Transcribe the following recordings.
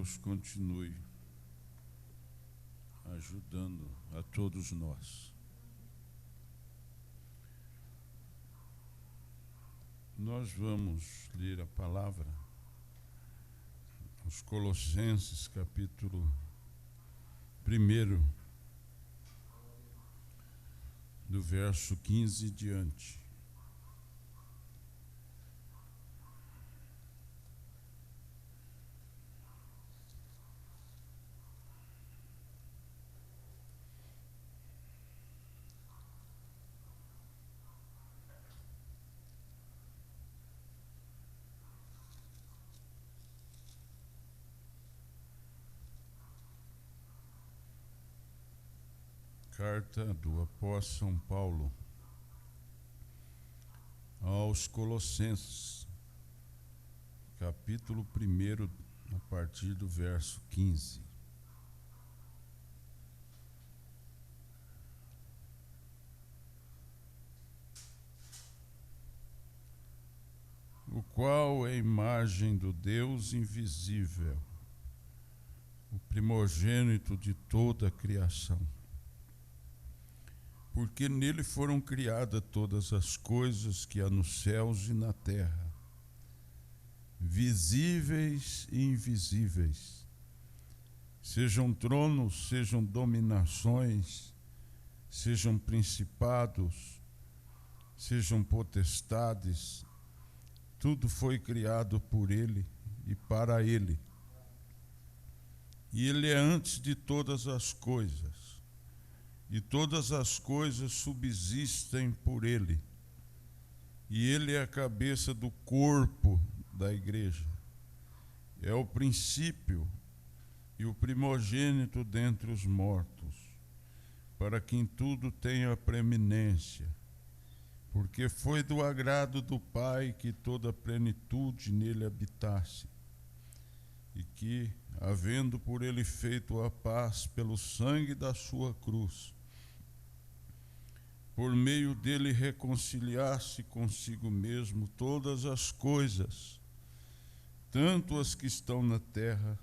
Deus continue ajudando a todos nós. Nós vamos ler a palavra, os Colossenses, capítulo 1, do verso 15 em diante. Carta do apóstolo São Paulo aos Colossenses, capítulo 1, a partir do verso 15. O qual é a imagem do Deus invisível, o primogênito de toda a criação. Porque nele foram criadas todas as coisas que há nos céus e na terra, visíveis e invisíveis, sejam tronos, sejam dominações, sejam principados, sejam potestades, tudo foi criado por ele e para ele. E ele é antes de todas as coisas, e todas as coisas subsistem por ele. E ele é a cabeça do corpo da igreja. É o princípio e o primogênito dentre os mortos, para que em tudo tenha preeminência. Porque foi do agrado do Pai que toda a plenitude nele habitasse, e que, havendo por ele feito a paz pelo sangue da sua cruz, por meio dele reconciliasse consigo mesmo todas as coisas, tanto as que estão na terra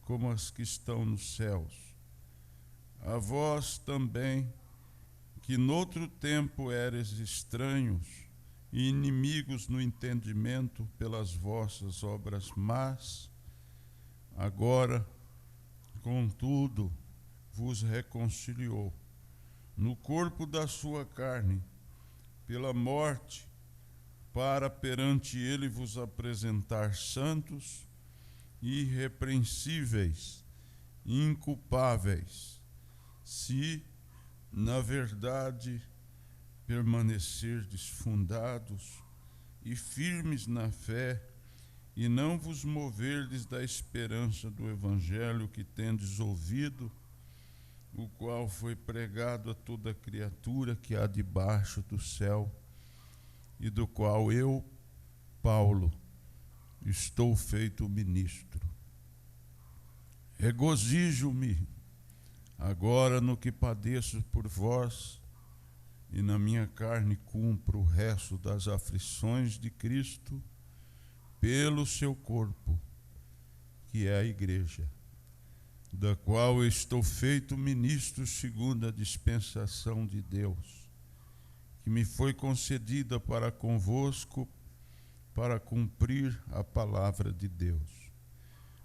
como as que estão nos céus. A vós também, que noutro tempo eres estranhos e inimigos no entendimento pelas vossas obras más, agora, contudo, vos reconciliou no corpo da sua carne, pela morte, para perante ele vos apresentar santos, irrepreensíveis, inculpáveis, se, na verdade, permanecerdes fundados e firmes na fé, e não vos moverdes da esperança do evangelho que tendes ouvido, o qual foi pregado a toda criatura que há debaixo do céu, e do qual eu, Paulo, estou feito ministro. Regozijo-me agora no que padeço por vós, e na minha carne cumpro o resto das aflições de Cristo, pelo seu corpo, que é a igreja, da qual eu estou feito ministro segundo a dispensação de Deus, que me foi concedida para convosco, para cumprir a palavra de Deus,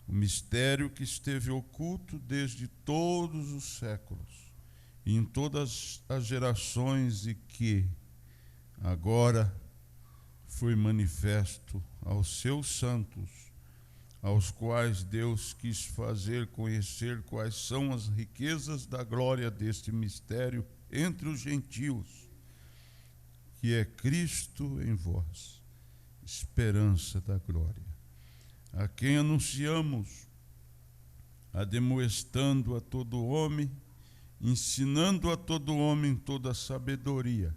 o mistério que esteve oculto desde todos os séculos, e em todas as gerações, e que agora foi manifesto aos seus santos, aos quais Deus quis fazer conhecer quais são as riquezas da glória deste mistério entre os gentios, que é Cristo em vós, esperança da glória, a quem anunciamos, ademoestando a todo homem, ensinando a todo homem toda a sabedoria,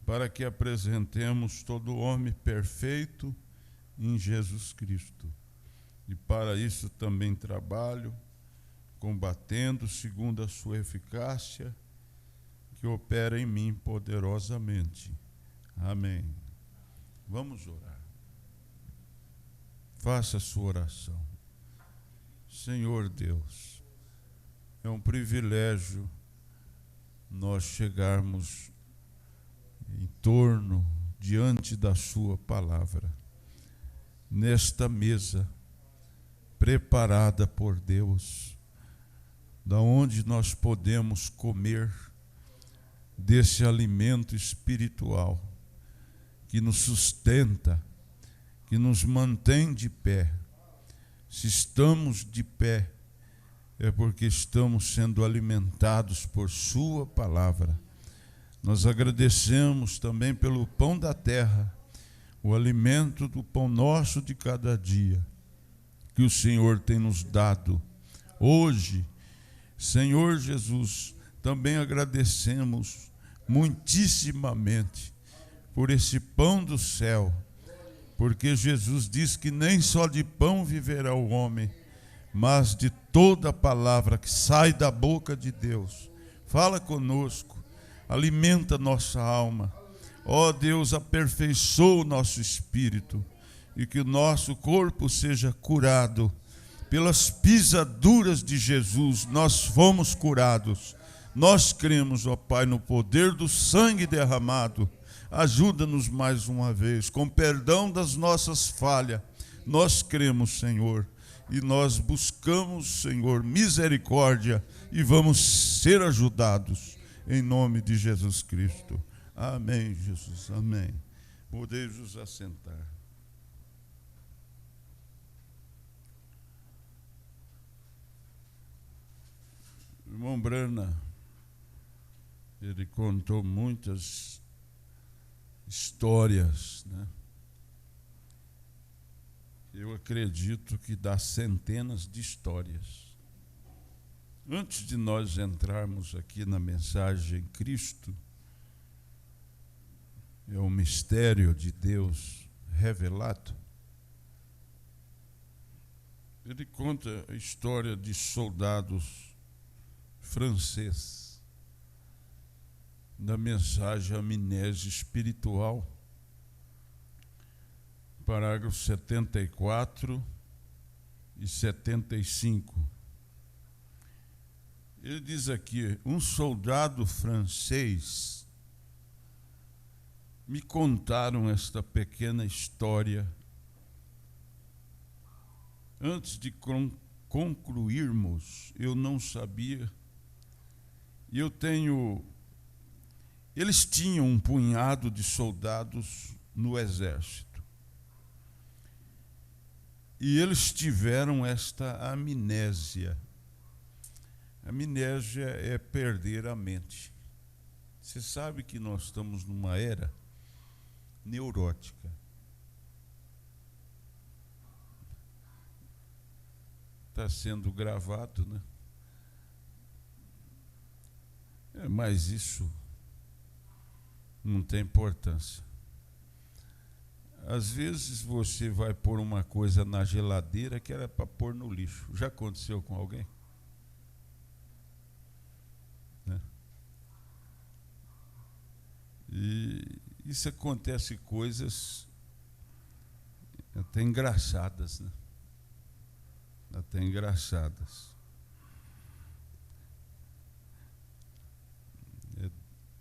para que apresentemos todo homem perfeito em Jesus Cristo. E para isso também trabalho, combatendo segundo a sua eficácia, que opera em mim poderosamente. Amém. Vamos orar. Faça a sua oração. Senhor Deus, é um privilégio nós chegarmos em torno, diante da sua palavra, nesta mesa preparada por Deus, da onde nós podemos comer desse alimento espiritual que nos sustenta, que nos mantém de pé. Se estamos de pé, é porque estamos sendo alimentados por sua palavra. Nós agradecemos também pelo pão da terra, o alimento do pão nosso de cada dia, que o Senhor tem nos dado. Hoje, Senhor Jesus, também agradecemos muitíssimamente por esse pão do céu, porque Jesus diz que nem só de pão viverá o homem, mas de toda a palavra que sai da boca de Deus. Fala conosco, alimenta nossa alma. Ó Deus, aperfeiçoa o nosso espírito e que o nosso corpo seja curado. Pelas pisaduras de Jesus nós fomos curados. Nós cremos, ó Pai, no poder do sangue derramado. Ajuda-nos mais uma vez, com perdão das nossas falhas. Nós cremos, Senhor, e nós buscamos, Senhor, misericórdia e vamos ser ajudados, em nome de Jesus Cristo. Amém, Jesus, amém. Podemos assentar. O irmão Brana, ele contou muitas histórias, né? Eu acredito que dá centenas de histórias. Antes de nós entrarmos aqui na mensagem Cristo, é o mistério de Deus revelado. Ele conta a história de soldados franceses, na mensagem Amnésia Espiritual, parágrafos 74 e 75. Ele diz aqui: um soldado francês, me contaram esta pequena história. Antes de concluirmos, eu não sabia. E eles tinham um punhado de soldados no exército. E eles tiveram esta amnésia. Amnésia é perder a mente. Você sabe que nós estamos numa era neurótica. Está sendo gravado, né? Mas isso não tem importância. Às vezes você vai pôr uma coisa na geladeira que era para pôr no lixo. Já aconteceu com alguém? Né? E isso acontece coisas até engraçadas, né? Até engraçadas.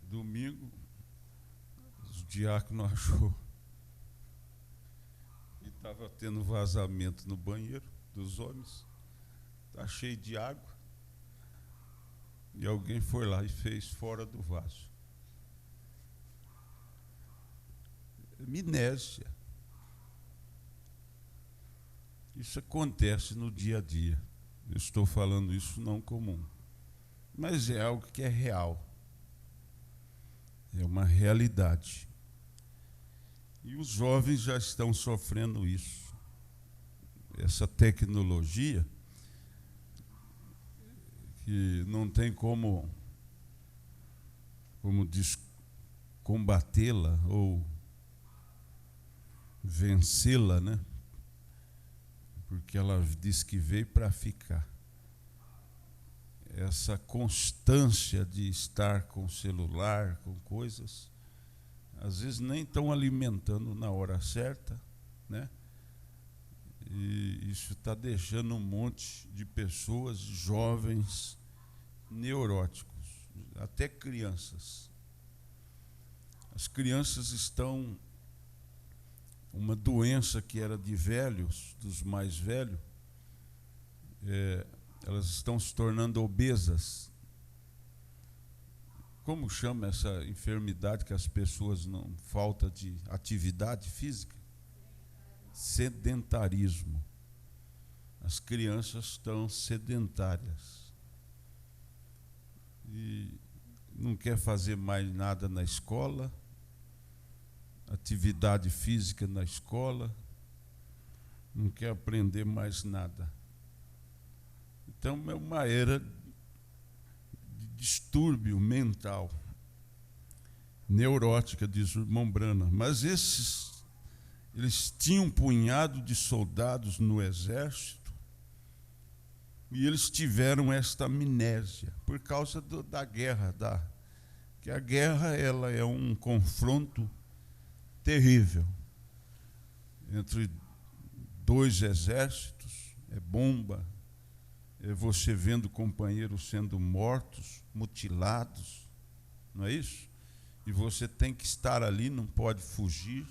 Domingo, os diáconos achou e estava tendo vazamento no banheiro dos homens, está cheio de água, e alguém foi lá e fez fora do vaso. Amnésia. Isso acontece no dia a dia. Eu estou falando isso não comum, mas é algo que é real. É uma realidade. E os jovens já estão sofrendo isso. Essa tecnologia que não tem como combatê-la ou vencê-la, né? Porque ela diz que veio para ficar. Essa constância de estar com o celular, com coisas, às vezes nem estão alimentando na hora certa, né? E isso está deixando um monte de pessoas, jovens, neuróticos, até crianças. As crianças estão... Uma doença que era de velhos, dos mais velhos, elas estão se tornando obesas. Como chama essa enfermidade que as pessoas não... Falta de atividade física? Sedentarismo. As crianças estão sedentárias. E não quer fazer mais nada na escola, atividade física na escola, não quer aprender mais nada. Então é uma era de distúrbio mental, neurótica, diz o irmão Brana. Mas eles tinham um punhado de soldados no exército e eles tiveram esta amnésia por causa da guerra, que a guerra ela é um confronto terrível entre dois exércitos, é bomba, é você vendo companheiros sendo mortos, mutilados, não é isso? E você tem que estar ali, não pode fugir,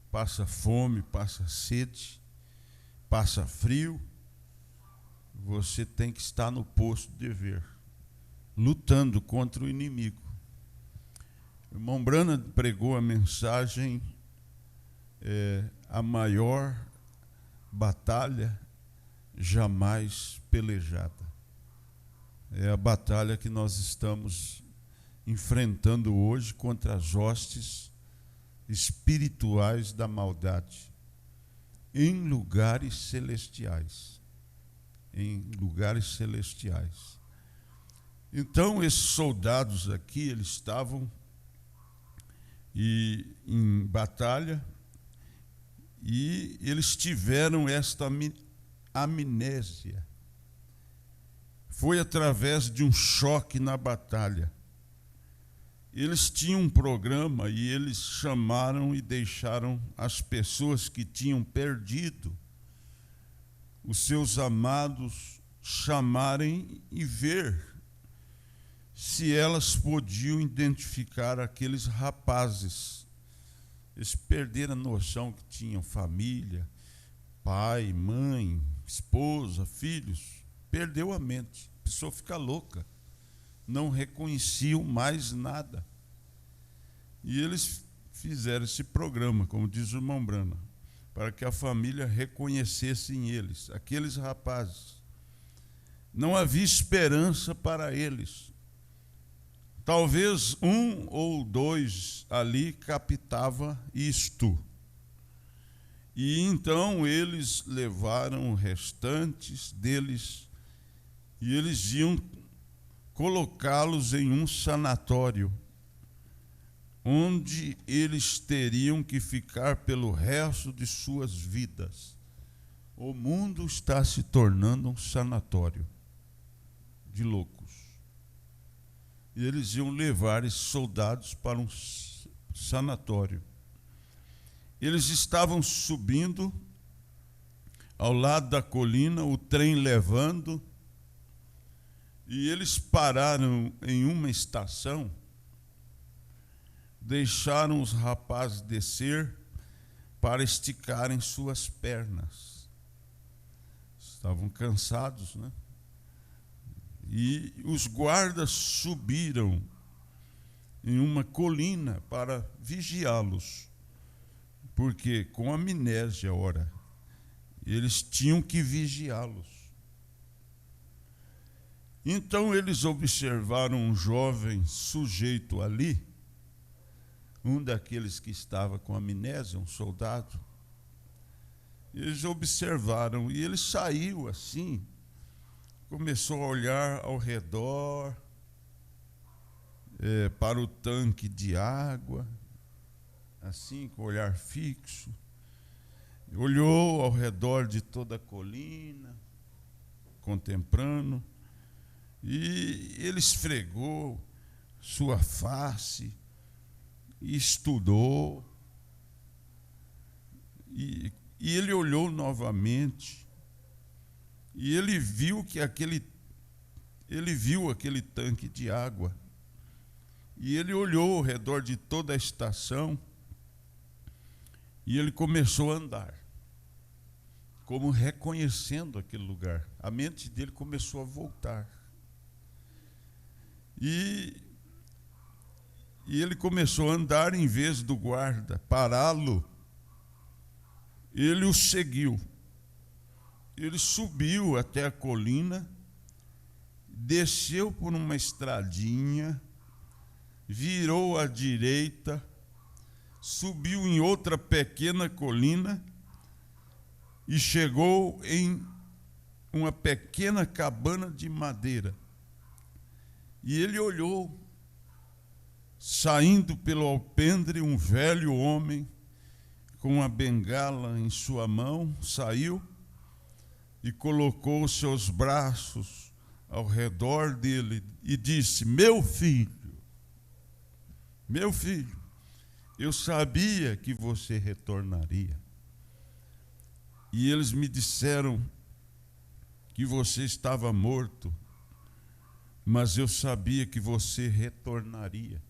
passa fome, passa sede, passa frio, você tem que estar no posto de dever, lutando contra o inimigo. O irmão Brana pregou a mensagem, a maior batalha jamais pelejada. É a batalha que nós estamos enfrentando hoje contra as hostes espirituais da maldade, em lugares celestiais. Em lugares celestiais. Então, esses soldados aqui, eles estavam em batalha e eles tiveram esta amnésia. Foi através de um choque na batalha. Eles tinham um programa e eles chamaram e deixaram as pessoas que tinham perdido os seus amados chamarem e ver se elas podiam identificar aqueles rapazes. Eles perderam a noção que tinham família, pai, mãe, esposa, filhos. Perdeu a mente, a pessoa fica louca, não reconheciam mais nada. E eles fizeram esse programa, como diz o irmão Brana, para que a família reconhecesse em eles, aqueles rapazes. Não havia esperança para eles. Talvez um ou dois ali captava isto. E então eles levaram restantes deles e eles iam colocá-los em um sanatório, onde eles teriam que ficar pelo resto de suas vidas. O mundo está se tornando um sanatório de loucos. E eles iam levar esses soldados para um sanatório. Eles estavam subindo ao lado da colina, o trem levando, e eles pararam em uma estação, deixaram os rapazes descer para esticarem suas pernas. Estavam cansados, né? E os guardas subiram em uma colina para vigiá-los, porque com amnésia, ora, eles tinham que vigiá-los. Então eles observaram um jovem sujeito ali, um daqueles que estava com amnésia, um soldado. Eles observaram e ele saiu assim, começou a olhar ao redor, para o tanque de água, assim, com o olhar fixo. Olhou ao redor de toda a colina, contemplando, e ele esfregou sua face, e estudou, e E ele olhou novamente, e ele viu aquele tanque de água. E ele olhou ao redor de toda a estação, e ele começou a andar, como reconhecendo aquele lugar. A mente dele começou a voltar. E ele começou a andar, em vez do guarda pará-lo, ele o seguiu. Ele subiu até a colina, desceu por uma estradinha, virou à direita, subiu em outra pequena colina e chegou em uma pequena cabana de madeira. E ele olhou, saindo pelo alpendre, um velho homem com uma bengala em sua mão, saiu e colocou os seus braços ao redor dele e disse: meu filho, eu sabia que você retornaria. E eles me disseram que você estava morto, mas eu sabia que você retornaria.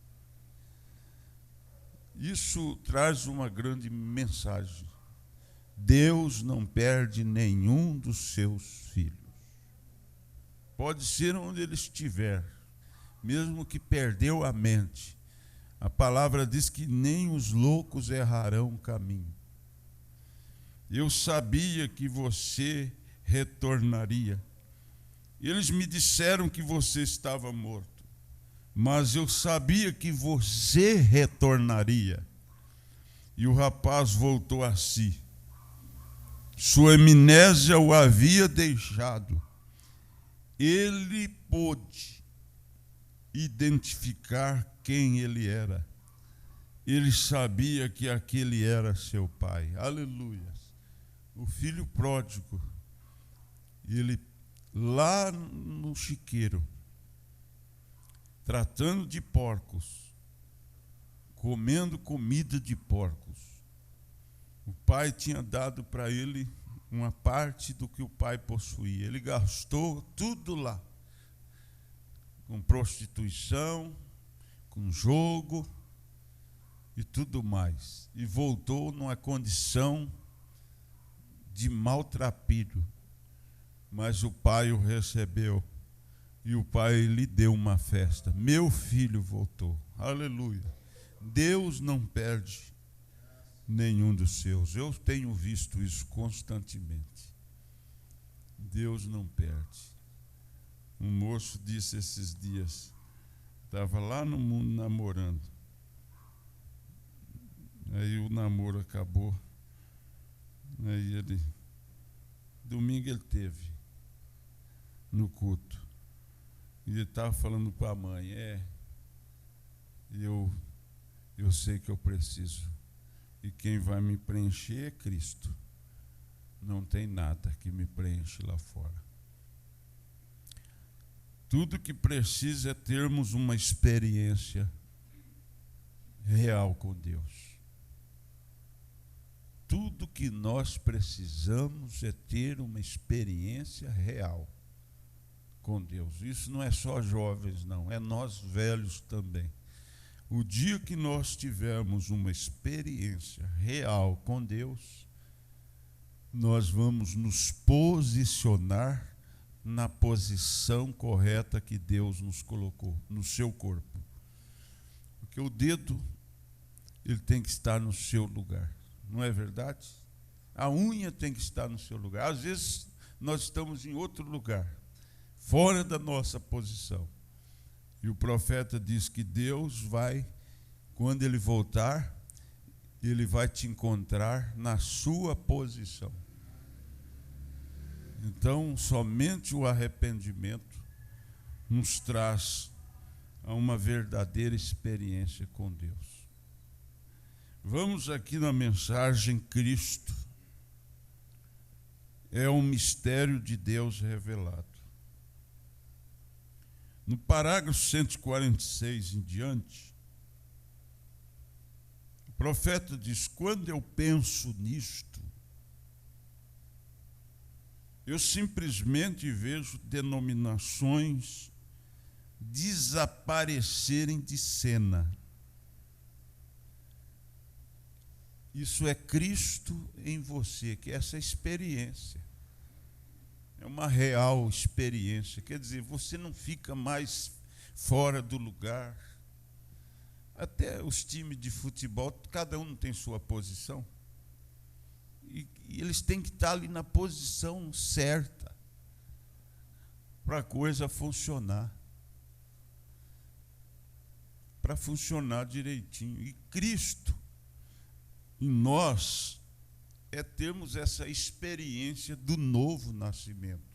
Isso traz uma grande mensagem. Deus não perde nenhum dos seus filhos. Pode ser onde ele estiver, mesmo que perdeu a mente. A palavra diz que nem os loucos errarão o caminho. Eu sabia que você retornaria. Eles me disseram que você estava morto, mas eu sabia que você retornaria. E o rapaz voltou a si. Sua amnésia o havia deixado. Ele pôde identificar quem ele era. Ele sabia que aquele era seu pai. Aleluia. O filho pródigo, ele lá no chiqueiro, tratando de porcos, comendo comida de porcos. O pai tinha dado para ele uma parte do que o pai possuía. Ele gastou tudo lá, com prostituição, com jogo e tudo mais. E voltou numa condição de maltrapilho. Mas o pai o recebeu e o pai lhe deu uma festa. Meu filho voltou. Aleluia. Deus não perde nenhum dos seus. Eu tenho visto isso constantemente. Deus não perde. Um moço disse esses dias, estava lá no mundo namorando. Aí o namoro acabou. Aí domingo ele teve no culto. E ele estava falando para a mãe: eu sei que eu preciso. E quem vai me preencher é Cristo. Não tem nada que me preenche lá fora. Tudo que precisa é termos uma experiência real com Deus. Tudo que nós precisamos é ter uma experiência real com Deus. Isso não é só jovens, não, é nós velhos também. O dia que nós tivermos uma experiência real com Deus, nós vamos nos posicionar na posição correta que Deus nos colocou, no seu corpo. Porque o dedo, ele tem que estar no seu lugar. Não é verdade? A unha tem que estar no seu lugar. Às vezes nós estamos em outro lugar, fora da nossa posição. E o profeta diz que Deus vai, quando ele voltar, ele vai te encontrar na sua posição. Então, somente o arrependimento nos traz a uma verdadeira experiência com Deus. Vamos aqui na mensagem Cristo. É um mistério de Deus revelado. No parágrafo 146 em diante, o profeta diz: quando eu penso nisto, Eu simplesmente vejo denominações desaparecerem de cena. Isso é Cristo em você, que é essa experiência. É uma real experiência. Quer dizer, você não fica mais fora do lugar. Até os times de futebol, cada um tem sua posição. E eles têm que estar ali na posição certa para a coisa funcionar. Para funcionar direitinho. E Cristo, em nós, é termos essa experiência do novo nascimento.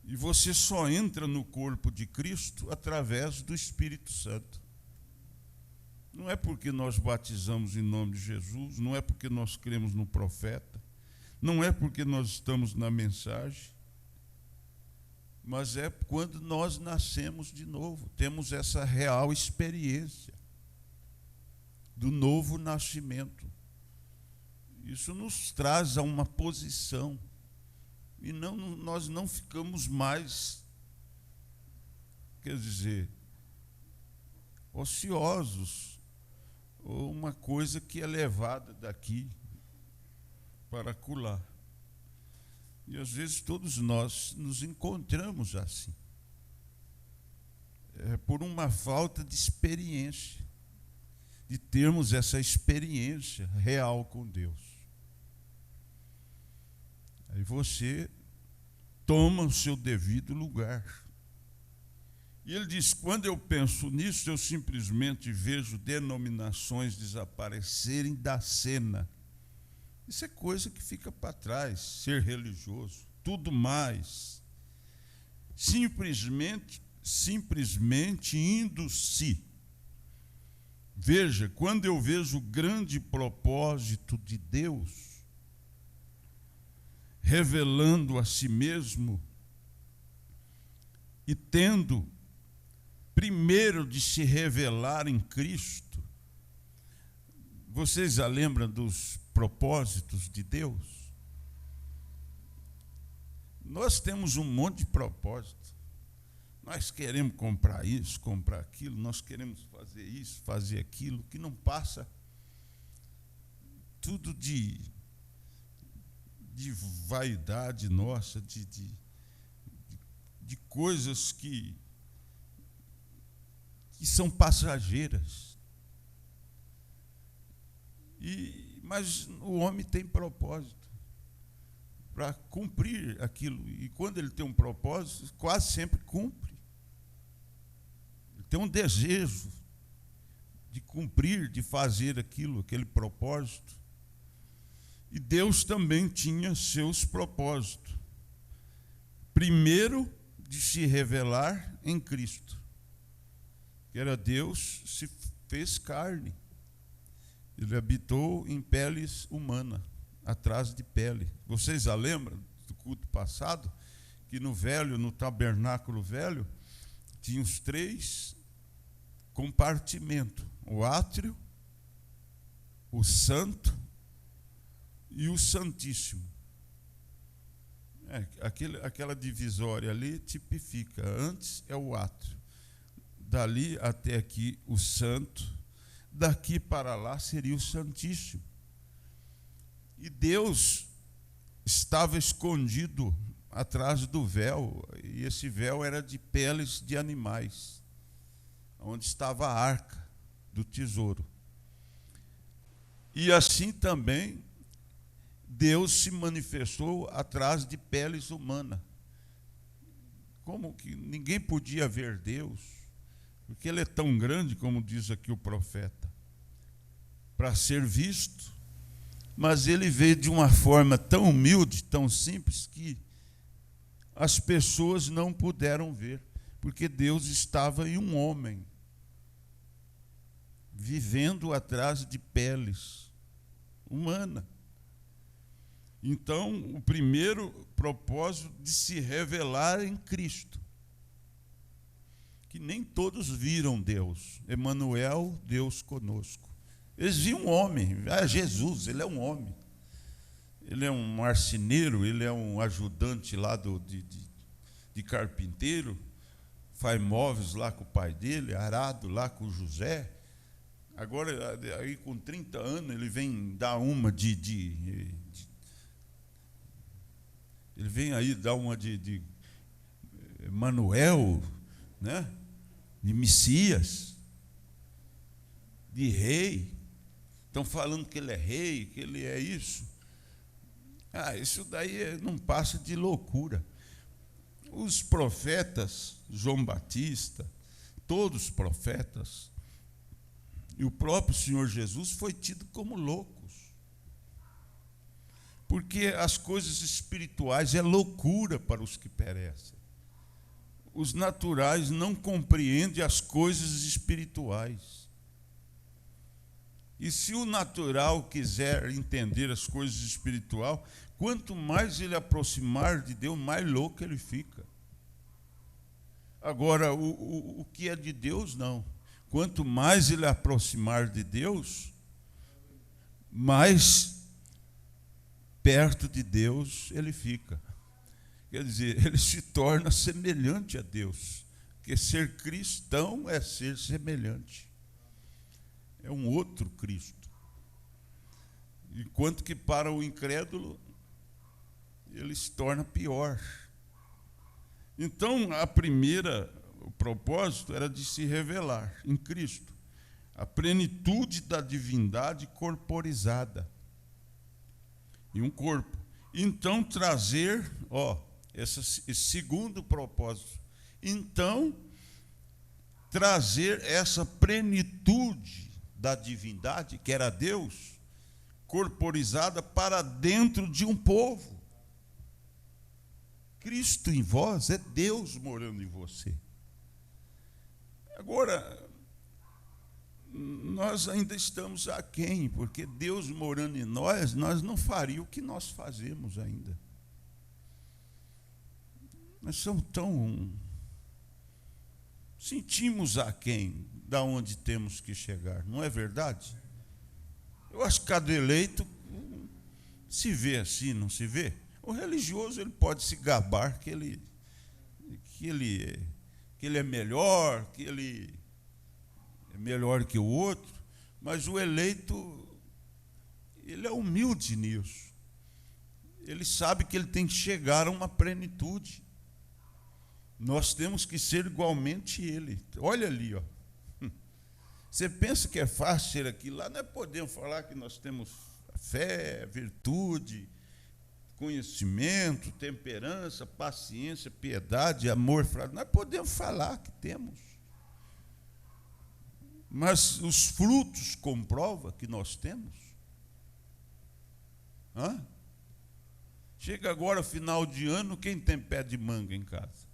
E você só entra no corpo de Cristo através do Espírito Santo. Não é porque nós batizamos em nome de Jesus, não é porque nós cremos no profeta, não é porque nós estamos na mensagem, mas é quando nós nascemos de novo, temos essa real experiência do novo nascimento. Isso nos traz a uma posição, e nós não ficamos mais, quer dizer, ociosos, ou uma coisa que é levada daqui para acolá. E às vezes todos nós nos encontramos assim. É por uma falta de experiência, de termos essa experiência real com Deus. Aí você toma o seu devido lugar. E ele diz, quando eu penso nisso, eu simplesmente vejo denominações desaparecerem da cena. Isso é coisa que fica para trás, ser religioso, tudo mais. Simplesmente indo-se. Veja, quando eu vejo o grande propósito de Deus, revelando a si mesmo e tendo primeiro de se revelar em Cristo. Vocês já lembram dos propósitos de Deus? Nós temos um monte de propósito. Nós queremos comprar isso, comprar aquilo, nós queremos fazer isso, fazer aquilo, que não passa tudo de vaidade nossa, de coisas que são passageiras. Mas o homem tem propósito para cumprir aquilo. E quando ele tem um propósito, quase sempre cumpre. Ele tem um desejo de cumprir, de fazer aquele propósito. E Deus também tinha seus propósitos. Primeiro, de se revelar em Cristo. Que era Deus, se fez carne. Ele habitou em peles humanas, atrás de pele. Vocês já lembram do culto passado? Que no tabernáculo velho, tinha os 3 compartimentos. O átrio, o santo e o santíssimo. Aquela divisória ali tipifica. Antes é o átrio. Dali até aqui o santo. Daqui para lá seria o santíssimo. E Deus estava escondido atrás do véu. E esse véu era de peles de animais. Onde estava a arca do tesouro. E assim também Deus se manifestou atrás de peles humanas. Como que ninguém podia ver Deus? Porque ele é tão grande, como diz aqui o profeta, para ser visto, mas ele veio de uma forma tão humilde, tão simples, que as pessoas não puderam ver, porque Deus estava em um homem, vivendo atrás de peles humanas. Então, o primeiro propósito de se revelar em Cristo. Que nem todos viram Deus. Emanuel, Deus conosco. Eles viam um homem. Jesus, ele é um homem. ele é um marceneiro, ele é um ajudante lá de carpinteiro, faz móveis lá com o pai dele, arado lá com o José. Agora, aí com 30 anos, ele vem dar uma ele vem aí dar uma de Manuel, né? De Messias, de rei. Estão falando que ele é rei, que ele é isso. Isso daí não passa de loucura. Os profetas, João Batista, todos os profetas, e o próprio Senhor Jesus foi tido como loucos. Porque as coisas espirituais é loucura para os que perecem. Os naturais não compreendem as coisas espirituais. E se o natural quiser entender as coisas espirituais, quanto mais ele aproximar de Deus, mais louco ele fica. Agora, o que é de Deus, não. Quanto mais ele aproximar de Deus, mais perto de Deus ele fica. Quer dizer, ele se torna semelhante a Deus. Porque ser cristão é ser semelhante. É um outro Cristo. Enquanto que para o incrédulo, ele se torna pior. Então, o propósito era de se revelar em Cristo, a plenitude da divindade corporizada em um corpo. Então, trazer, esse segundo propósito, então, trazer essa plenitude da divindade, que era Deus, corporizada para dentro de um povo. Cristo em vós é Deus morando em você. Agora, nós ainda estamos aquém, porque Deus morando em nós não faria o que nós fazemos ainda. Nós somos tão... sentimos aquém da onde temos que chegar, não é verdade? Eu acho que cada eleito se vê assim, não se vê? O religioso ele pode se gabar que ele é melhor, que ele é melhor que o outro, mas o eleito, ele é humilde nisso. Ele sabe que ele tem que chegar a uma plenitude. Nós temos que ser igualmente ele. Olha ali, Você pensa que é fácil ser aqui? Lá nós podemos falar que nós temos fé, virtude, conhecimento, temperança, paciência, piedade, amor. Nós podemos falar que temos. Mas os frutos comprovam que nós temos. Chega agora final de ano, quem tem pé de manga em casa?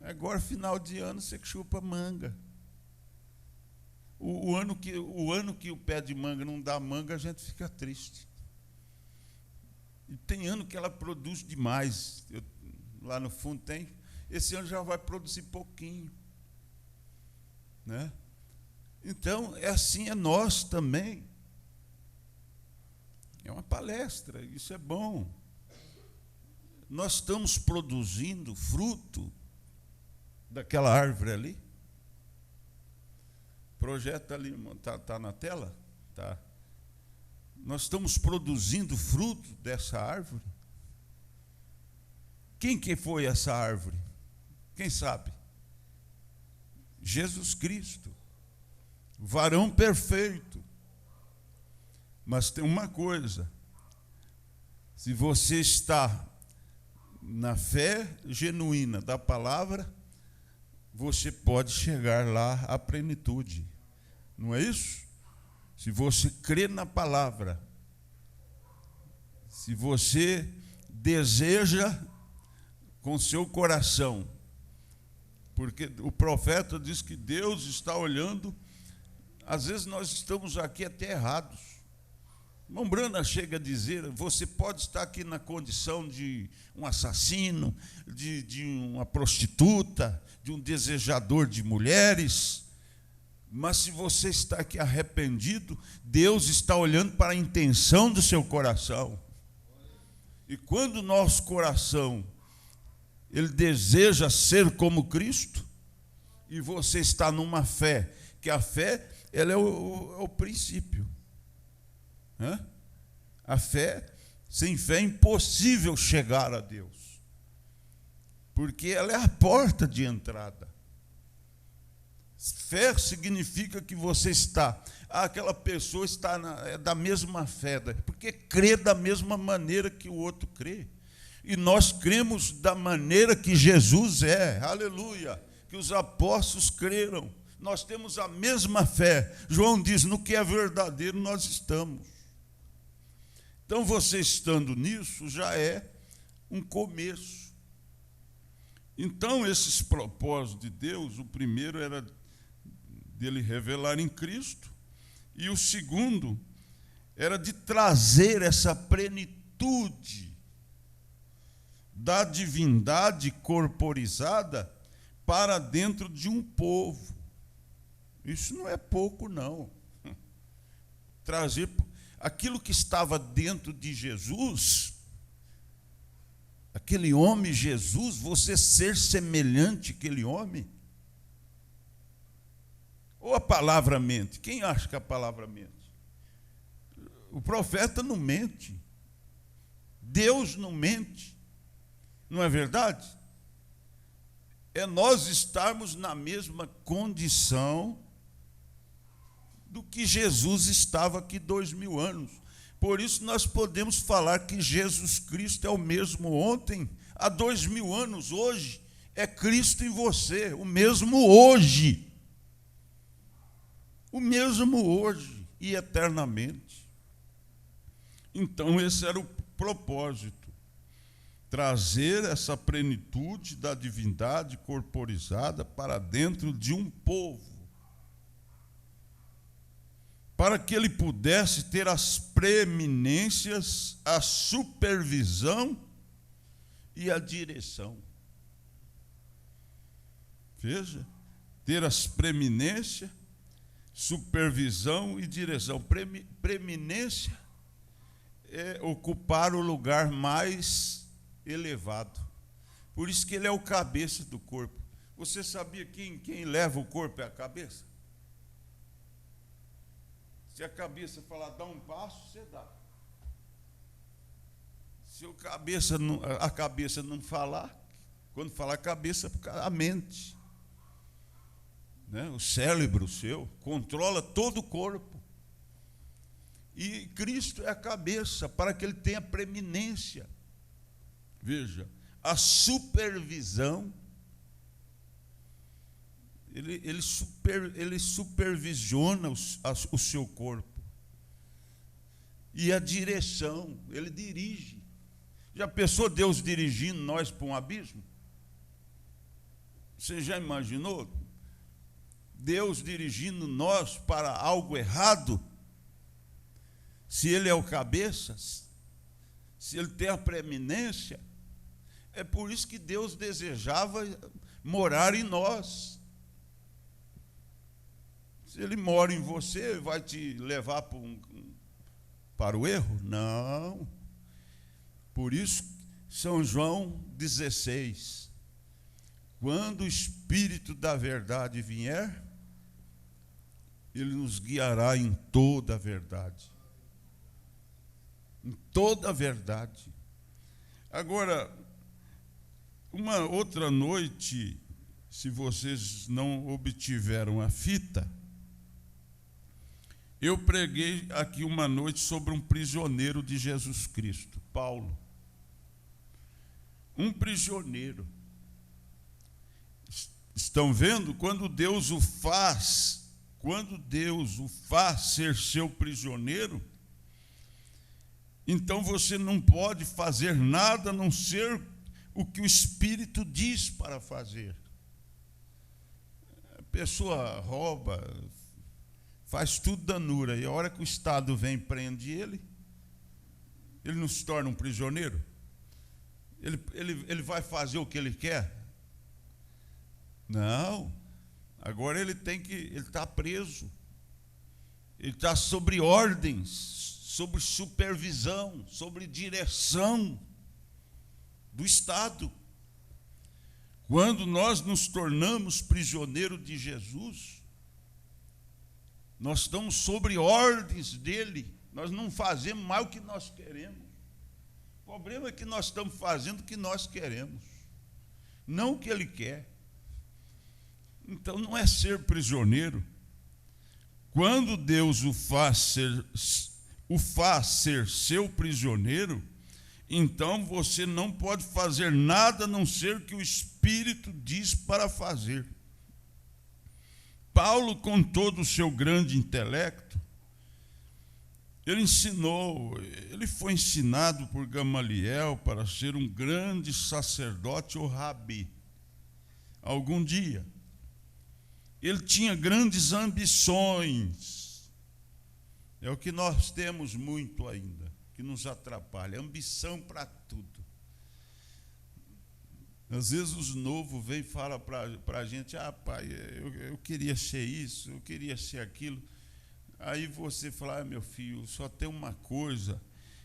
Agora, final de ano, você chupa manga. O ano que o pé de manga não dá manga, a gente fica triste. E tem ano que ela produz demais. Lá no fundo tem. Esse ano já vai produzir pouquinho. Né? Então, é assim, é nós também. É uma palestra, isso é bom. Nós estamos produzindo fruto daquela árvore ali. Projeta ali, está na tela? Tá. Nós estamos produzindo fruto dessa árvore. Quem que foi essa árvore? Quem sabe? Jesus Cristo, varão perfeito. Mas tem uma coisa: se você está na fé genuína da palavra, você pode chegar lá à plenitude. Não é isso? Se você crê na palavra, se você deseja com seu coração, porque o profeta diz que Deus está olhando, às vezes nós estamos aqui até errados. Irmão Brana chega a dizer, você pode estar aqui na condição de um assassino, de uma prostituta, de um desejador de mulheres, mas se você está aqui arrependido, Deus está olhando para a intenção do seu coração. E quando o nosso coração ele deseja ser como Cristo, e você está numa fé, que a fé ela é o princípio. A fé, sem fé é impossível chegar a Deus, porque ela é a porta de entrada. Fé significa que você está, aquela pessoa está da mesma fé, porque crê da mesma maneira que o outro crê. E nós cremos da maneira que Jesus é, aleluia, que os apóstolos creram. Nós temos a mesma fé. João diz, no que é verdadeiro nós estamos. Então você estando nisso já é um começo. Então esses propósitos de Deus, o primeiro era dele revelar em Cristo, e o segundo era de trazer essa plenitude da divindade corporizada para dentro de um povo. Isso não é pouco, não. Trazer aquilo que estava dentro de Jesus, aquele homem Jesus, você ser semelhante àquele homem. Ou a palavra mente? Quem acha que a palavra mente? O profeta não mente. Deus não mente. Não é verdade? É nós estarmos na mesma condição do que Jesus estava aqui 2000 anos. Por isso nós podemos falar que Jesus Cristo é o mesmo ontem, há 2000 anos, hoje. É Cristo em você, o mesmo hoje. O mesmo hoje e eternamente. Então esse era o propósito. Trazer essa plenitude da divindade corporizada para dentro de um povo, para que ele pudesse ter as preeminências, a supervisão e a direção. Veja, ter as preeminências, supervisão e direção. Preeminência é ocupar o lugar mais elevado. Por isso que ele é o cabeça do corpo. Você sabia que quem leva o corpo é a cabeça? Se a cabeça falar, dá um passo, você dá. Se a cabeça não falar, quando falar cabeça, a mente, né? O cérebro seu controla todo o corpo. E Cristo é a cabeça, para que ele tenha preeminência. Veja, a supervisão, ele supervisiona o seu corpo. E a direção, ele dirige. Já pensou Deus dirigindo nós para um abismo? Você já imaginou? Deus dirigindo nós para algo errado? Se ele é o cabeça, se ele tem a preeminência, é por isso que Deus desejava morar em nós. Se ele mora em você, vai te levar para o erro? Não. Por isso, São João 16, quando o Espírito da verdade vier, ele nos guiará em toda a verdade. Em toda a verdade. Agora, uma outra noite, se vocês não obtiveram a fita, eu preguei aqui uma noite sobre um prisioneiro de Jesus Cristo, Paulo. Um prisioneiro. Estão vendo? Quando Deus o faz ser seu prisioneiro, então você não pode fazer nada a não ser o que o Espírito diz para fazer. A pessoa rouba, faz tudo danura, e a hora que o Estado vem e prende ele não se torna um prisioneiro? Ele vai fazer o que ele quer? Não. Agora ele está preso. Ele está sobre ordens, sobre supervisão, sobre direção. do Estado. Quando nós nos tornamos prisioneiros de Jesus, nós estamos sobre ordens dele, nós não fazemos mais o que nós queremos. O problema é que nós estamos fazendo o que nós queremos, não o que ele quer. Então não é ser prisioneiro. Quando Deus o faz ser seu prisioneiro, então você não pode fazer nada a não ser o que o Espírito diz para fazer. Paulo, com todo o seu grande intelecto, ele foi ensinado por Gamaliel para ser um grande sacerdote ou rabi. Algum dia. Ele tinha grandes ambições. É o que nós temos muito ainda, que nos atrapalha, ambição para tudo. Às vezes os novos vêm e falam para a gente, pai, eu queria ser isso, eu queria ser aquilo. Aí você fala, meu filho, só tem uma coisa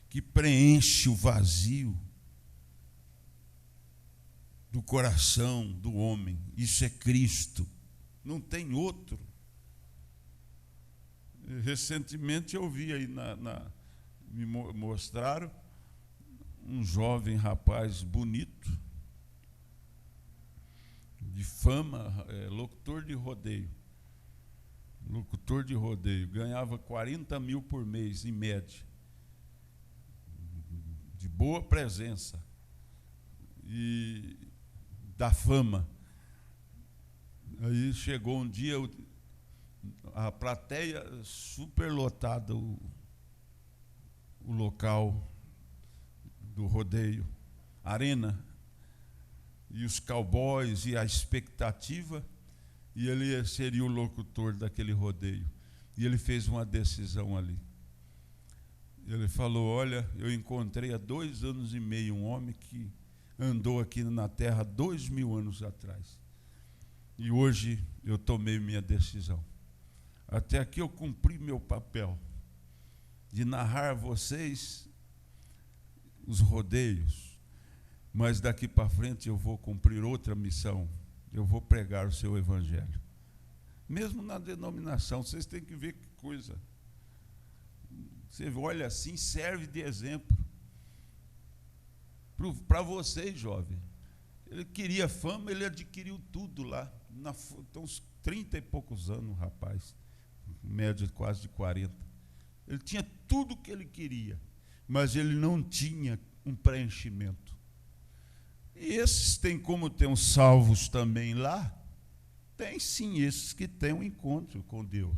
que preenche o vazio do coração do homem, isso é Cristo, não tem outro. Recentemente eu vi aí, me mostraram um jovem rapaz bonito, de fama, locutor de rodeio, ganhava 40 mil por mês, em média, de boa presença, e da fama. Aí chegou um dia, a plateia superlotada, o local do rodeio, arena, e os cowboys e a expectativa, e ele seria o locutor daquele rodeio. E ele fez uma decisão ali. Ele falou, olha, eu encontrei há 2 anos e meio um homem que andou aqui na terra 2000 anos atrás. E hoje eu tomei minha decisão. Até aqui eu cumpri meu papel de narrar a vocês os rodeios, mas daqui para frente eu vou cumprir outra missão. Eu vou pregar o seu evangelho. Mesmo na denominação, vocês têm que ver que coisa. Você olha assim, serve de exemplo para vocês, jovem. Ele queria fama, ele adquiriu tudo lá. Tem uns 30 e poucos anos, rapaz, média quase de 40. Ele tinha tudo o que ele queria, mas ele não tinha um preenchimento. E esses têm como ter uns salvos também lá? Tem sim, esses que têm um encontro com Deus,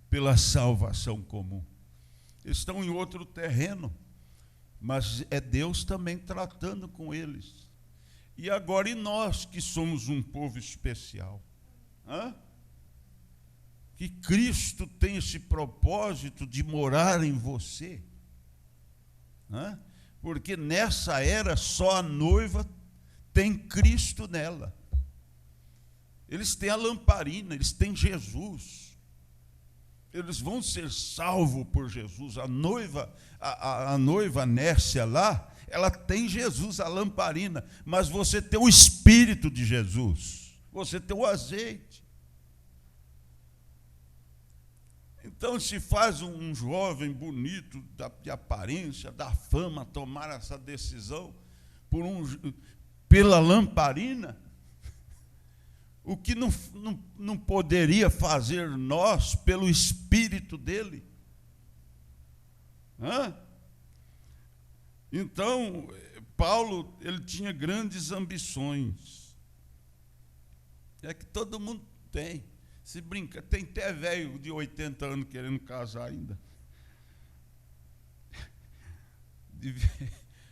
pela salvação comum. Eles estão em outro terreno, mas é Deus também tratando com eles. E agora, e nós que somos um povo especial? Que Cristo tem esse propósito de morar em você. Porque nessa era só a noiva tem Cristo nela. Eles têm a lamparina, eles têm Jesus. Eles vão ser salvos por Jesus. A noiva Nércia lá, ela tem Jesus, a lamparina, mas você tem o Espírito de Jesus, você tem o azeite. Então se faz um jovem bonito, de aparência, da fama, tomar essa decisão pela lamparina, o que não poderia fazer nós pelo Espírito dele? Então, Paulo, ele tinha grandes ambições. É que todo mundo tem. Se brinca, tem até velho de 80 anos querendo casar ainda.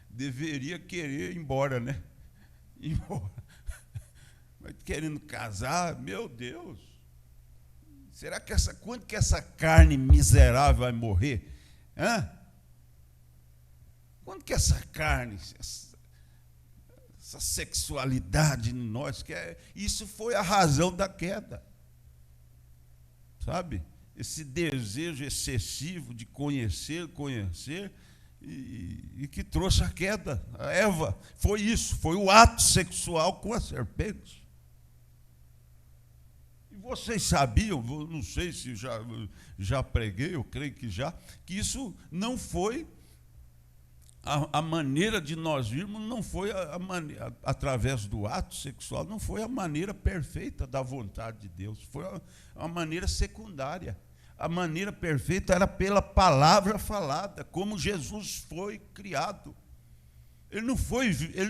Deveria querer ir embora, né? Ir embora. Mas querendo casar, meu Deus. Será que quando que essa carne miserável vai morrer? Quando que essa carne, essa sexualidade em nós, isso foi a razão da queda. Sabe? Esse desejo excessivo de conhecer, e que trouxe a queda. A Eva foi isso, foi o ato sexual com a serpente. E vocês sabiam, não sei se já preguei, eu creio que já, que isso não foi a maneira de nós virmos, não foi através do ato sexual, não foi a maneira perfeita da vontade de Deus, foi a maneira secundária. A maneira perfeita era pela palavra falada, como Jesus foi criado. Ele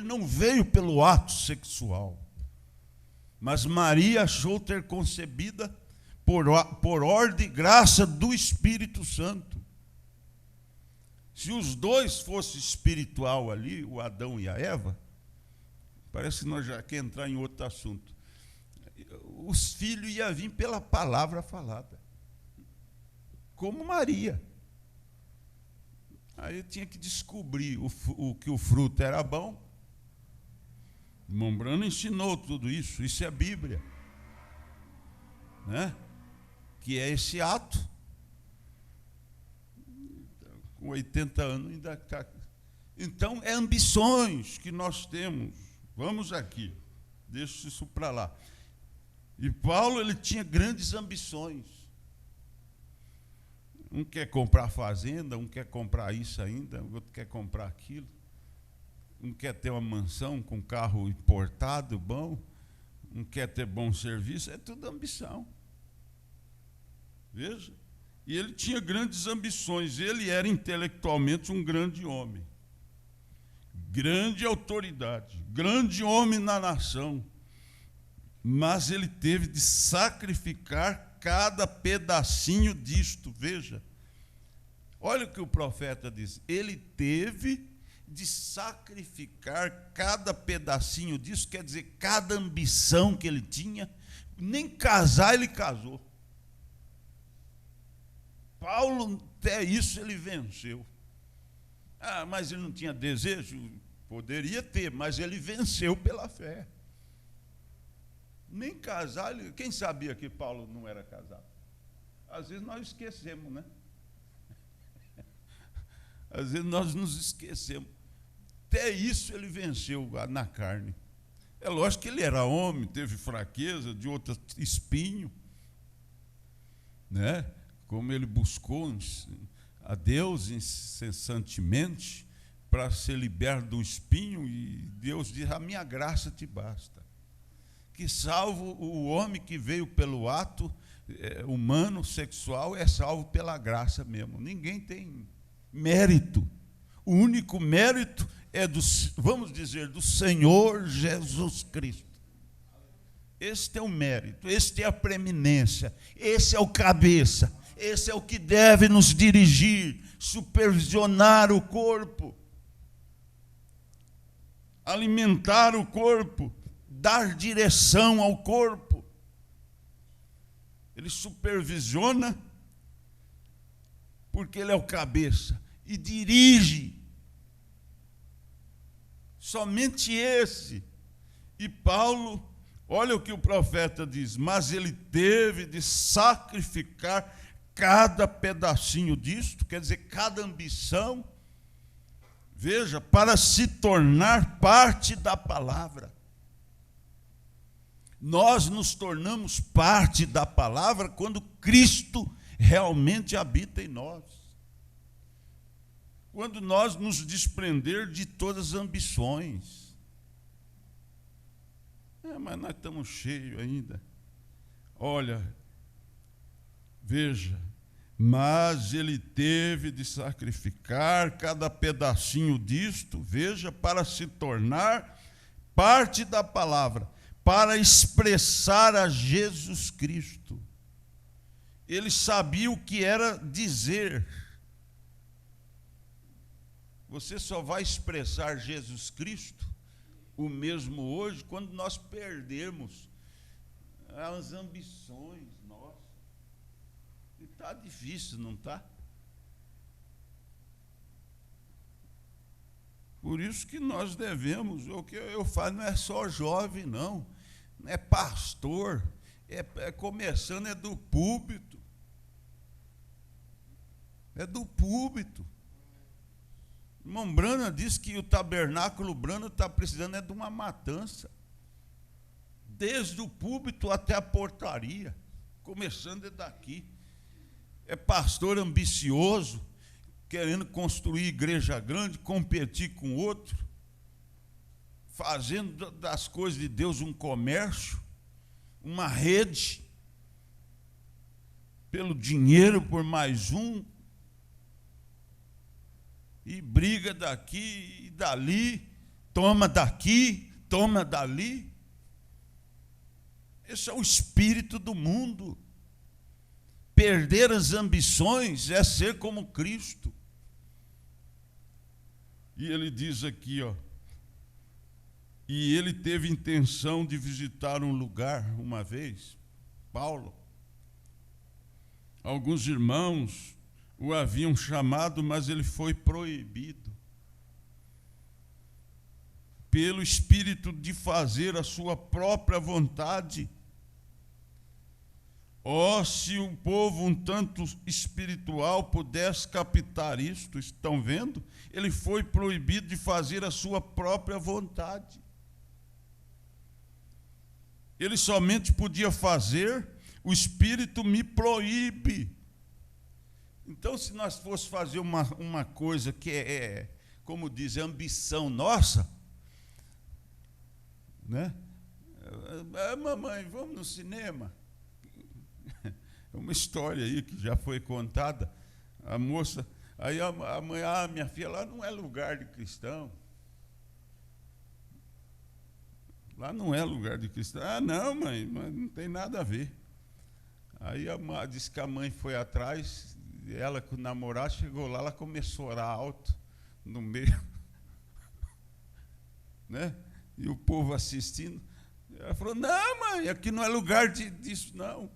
não veio pelo ato sexual. Mas Maria achou ter concebida por ordem e graça do Espírito Santo. Se os dois fossem espiritual ali, o Adão e a Eva, parece que nós já queremos entrar em outro assunto. Os filhos iam vir pela palavra falada, como Maria. Aí tinha que descobrir que o fruto era bom. Mombrano ensinou tudo isso, isso é a Bíblia, né? Que é esse ato. Com 80 anos ainda está. Então, é ambições que nós temos. Vamos aqui, deixa isso para lá. E Paulo, ele tinha grandes ambições. Um quer comprar fazenda, um quer comprar isso ainda, o outro quer comprar aquilo. Um quer ter uma mansão com carro importado, bom. Um quer ter bom serviço, é tudo ambição. Veja. E ele tinha grandes ambições, ele era intelectualmente um grande homem, grande autoridade, grande homem na nação, mas ele teve de sacrificar cada pedacinho disto. Veja, olha o que o profeta diz, ele teve de sacrificar cada pedacinho disso, quer dizer, cada ambição que ele tinha, nem casar ele casou. Paulo, até isso ele venceu. Mas ele não tinha desejo? Poderia ter, mas ele venceu pela fé. Nem casar, quem sabia que Paulo não era casado? Às vezes nós esquecemos, né? Às vezes nós nos esquecemos. Até isso ele venceu na carne. É lógico que ele era homem, teve fraqueza, de outro espinho, né? Como ele buscou a Deus incessantemente para ser liberto do espinho, e Deus diz, a minha graça te basta. Que salvo o homem que veio pelo ato humano, sexual, é salvo pela graça mesmo. Ninguém tem mérito. O único mérito é vamos dizer, do Senhor Jesus Cristo. Este é o mérito, este é a preeminência, esse é o cabeça. Esse é o que deve nos dirigir, supervisionar o corpo, alimentar o corpo, dar direção ao corpo. Ele supervisiona, porque ele é o cabeça, e dirige. Somente esse. E Paulo, olha o que o profeta diz, mas ele teve de sacrificar cada pedacinho disto, quer dizer, cada ambição, veja, para se tornar parte da palavra. Nós nos tornamos parte da palavra quando Cristo realmente habita em nós. Quando nós nos desprender de todas as ambições. Mas nós estamos cheios ainda. Olha, veja, mas ele teve de sacrificar cada pedacinho disto, veja, para se tornar parte da palavra, para expressar a Jesus Cristo. Ele sabia o que era dizer. Você só vai expressar Jesus Cristo, o mesmo hoje, quando nós perdermos as ambições nossas. E está difícil, não está? Por isso que nós devemos, o que eu falo não é só jovem, não é pastor, começando, é do púlpito. 。 É do púlpito. 。 É do púlpito. 。 É do púlpito. 。 É do púlpito. 。 É do púlpito. 。 É do púlpito. 。 É do púlpito. 。 É do púlpito. 。 É do púlpito. 。 É do púlpito. 。 É do púlpito. Irmão Branham diz que o tabernáculo Branham está precisando de uma matança. Desde o púlpito até a portaria. Começando daqui. É pastor ambicioso, querendo construir igreja grande, competir com outro, fazendo das coisas de Deus um comércio, uma rede, pelo dinheiro, por mais um, e briga daqui e dali, toma daqui, toma dali. Esse é o espírito do mundo. Perder as ambições é ser como Cristo. E ele diz aqui, e ele teve intenção de visitar um lugar uma vez, Paulo. Alguns irmãos o haviam chamado, mas ele foi proibido pelo Espírito de fazer a sua própria vontade. Se um povo um tanto espiritual pudesse captar isto, estão vendo? Ele foi proibido de fazer a sua própria vontade. Ele somente podia fazer, o Espírito me proíbe. Então, se nós fosse fazer uma coisa que como diz, ambição nossa, né? Mamãe, vamos no cinema. É uma história aí que já foi contada. A moça, aí a mãe, minha filha, lá não é lugar de cristão. Lá não é lugar de cristão. Não, mãe, mas não tem nada a ver. Aí disse que a mãe foi atrás, ela com o namorado chegou lá, ela começou a orar alto no meio, né? E o povo assistindo. Ela falou: não, mãe, aqui não é lugar disso, não.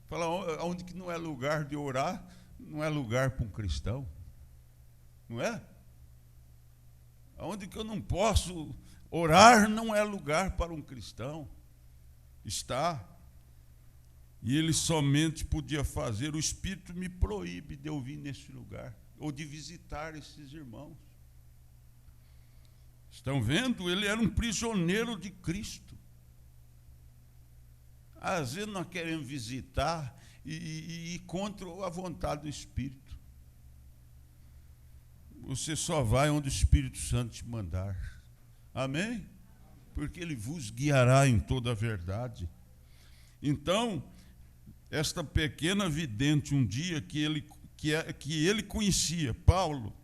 Fala, onde que não é lugar de orar, não é lugar para um cristão. Não é? Onde que eu não posso orar, não é lugar para um cristão. Está. E ele somente podia fazer, o Espírito me proíbe de eu vir nesse lugar, ou de visitar esses irmãos. Estão vendo? Ele era um prisioneiro de Cristo. Às vezes nós queremos visitar e ir contra a vontade do Espírito. Você só vai onde o Espírito Santo te mandar. Amém? Porque ele vos guiará em toda a verdade. Então, esta pequena vidente, um dia que ele conhecia, Paulo,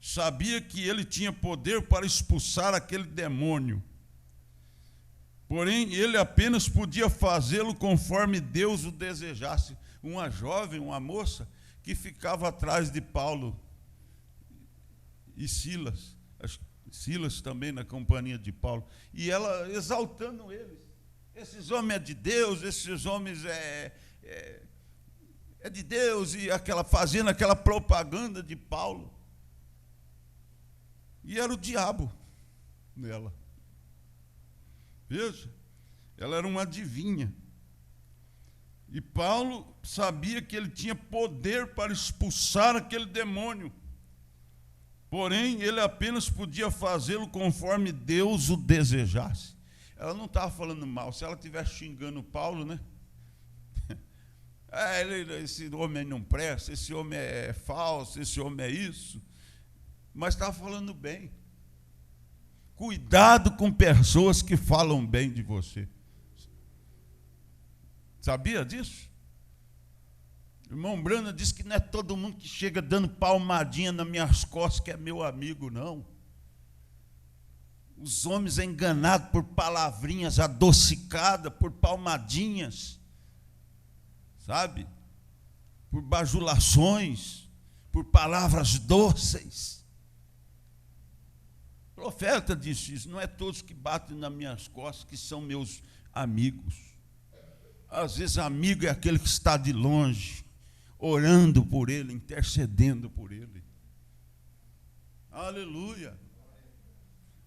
sabia que ele tinha poder para expulsar aquele demônio. Porém, ele apenas podia fazê-lo conforme Deus o desejasse. Uma jovem, uma moça, que ficava atrás de Paulo e Silas. Silas também na companhia de Paulo. E ela exaltando eles. Esses homens é de Deus, esses homens é de Deus. E fazendo aquela propaganda de Paulo. E era o diabo nela. Veja, ela era uma adivinha. E Paulo sabia que ele tinha poder para expulsar aquele demônio. Porém, ele apenas podia fazê-lo conforme Deus o desejasse. Ela não estava falando mal. Se ela estivesse xingando Paulo, né? Esse homem não presta, esse homem é falso, esse homem é isso. Mas estava falando bem. Cuidado com pessoas que falam bem de você. Sabia disso? O irmão Branham disse que não é todo mundo que chega dando palmadinha nas minhas costas que é meu amigo, não. Os homens enganados por palavrinhas adocicadas, por palmadinhas, sabe? Por bajulações, por palavras doces. O profeta disse isso, não é todos que batem nas minhas costas que são meus amigos. Às vezes amigo é aquele que está de longe, orando por ele, intercedendo por ele. Aleluia.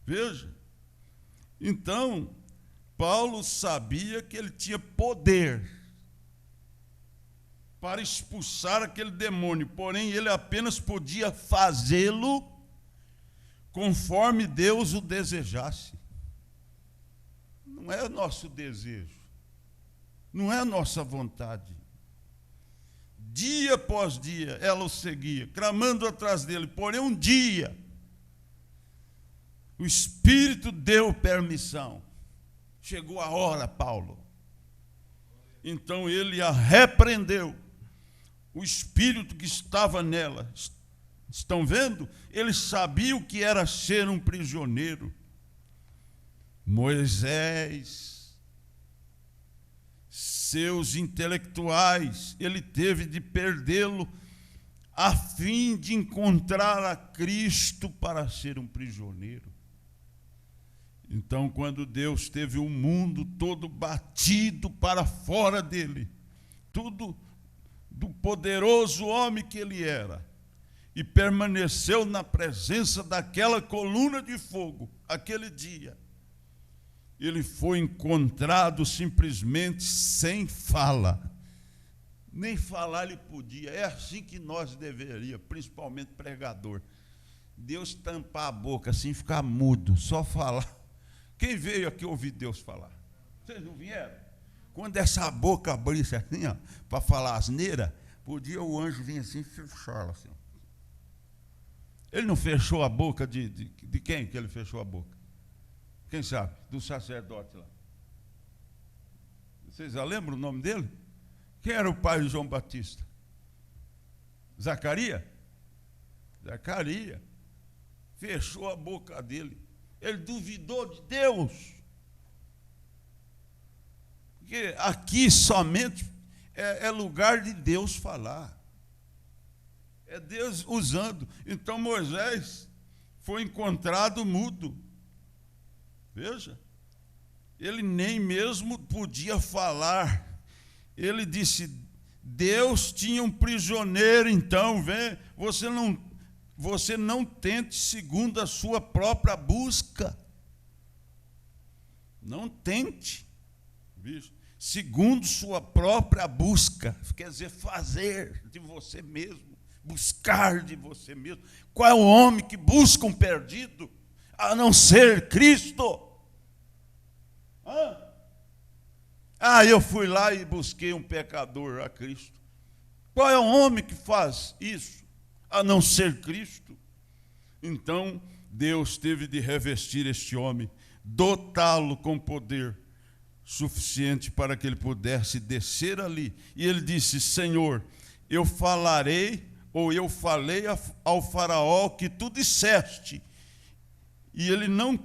Veja. Então, Paulo sabia que ele tinha poder para expulsar aquele demônio, porém ele apenas podia fazê-lo conforme Deus o desejasse. Não é o nosso desejo, não é a nossa vontade. Dia após dia ela o seguia, clamando atrás dele. Porém, um dia, o Espírito deu permissão. Chegou a hora, Paulo. Então ele a repreendeu. O espírito que estava nela, estão vendo? Ele sabia o que era ser um prisioneiro. Moisés, seus intelectuais, ele teve de perdê-lo a fim de encontrar a Cristo para ser um prisioneiro. Então, quando Deus teve o mundo todo batido para fora dele, tudo do poderoso homem que ele era, e permaneceu na presença daquela coluna de fogo, aquele dia, ele foi encontrado simplesmente sem fala. Nem falar ele podia. É assim que nós deveríamos, principalmente pregador. Deus tampar a boca assim, ficar mudo, só falar. Quem veio aqui ouvir Deus falar? Vocês não vieram? Quando essa boca abrisse assim, para falar asneira, podia o anjo vir assim e fechá-la assim. Ele não fechou a boca de quem que ele fechou a boca? Quem sabe? Do sacerdote lá. Vocês já lembram o nome dele? Quem era o pai de João Batista? Zacarias? Zacarias. Fechou a boca dele. Ele duvidou de Deus. Porque aqui somente é lugar de Deus falar. É Deus usando. Então Moisés foi encontrado mudo. Veja, ele nem mesmo podia falar. Ele disse: Deus tinha um prisioneiro, então, vem, você não tente segundo a sua própria busca. Não tente, viu? Segundo sua própria busca, quer dizer, fazer de você mesmo, buscar de você mesmo. Qual é o homem que busca um perdido, a não ser Cristo? Eu fui lá e busquei um pecador a Cristo. Qual é o homem que faz isso, a não ser Cristo? Então, Deus teve de revestir este homem, dotá-lo com poder suficiente para que ele pudesse descer ali. E ele disse: Senhor, eu falei ao faraó o que tu disseste. E ele não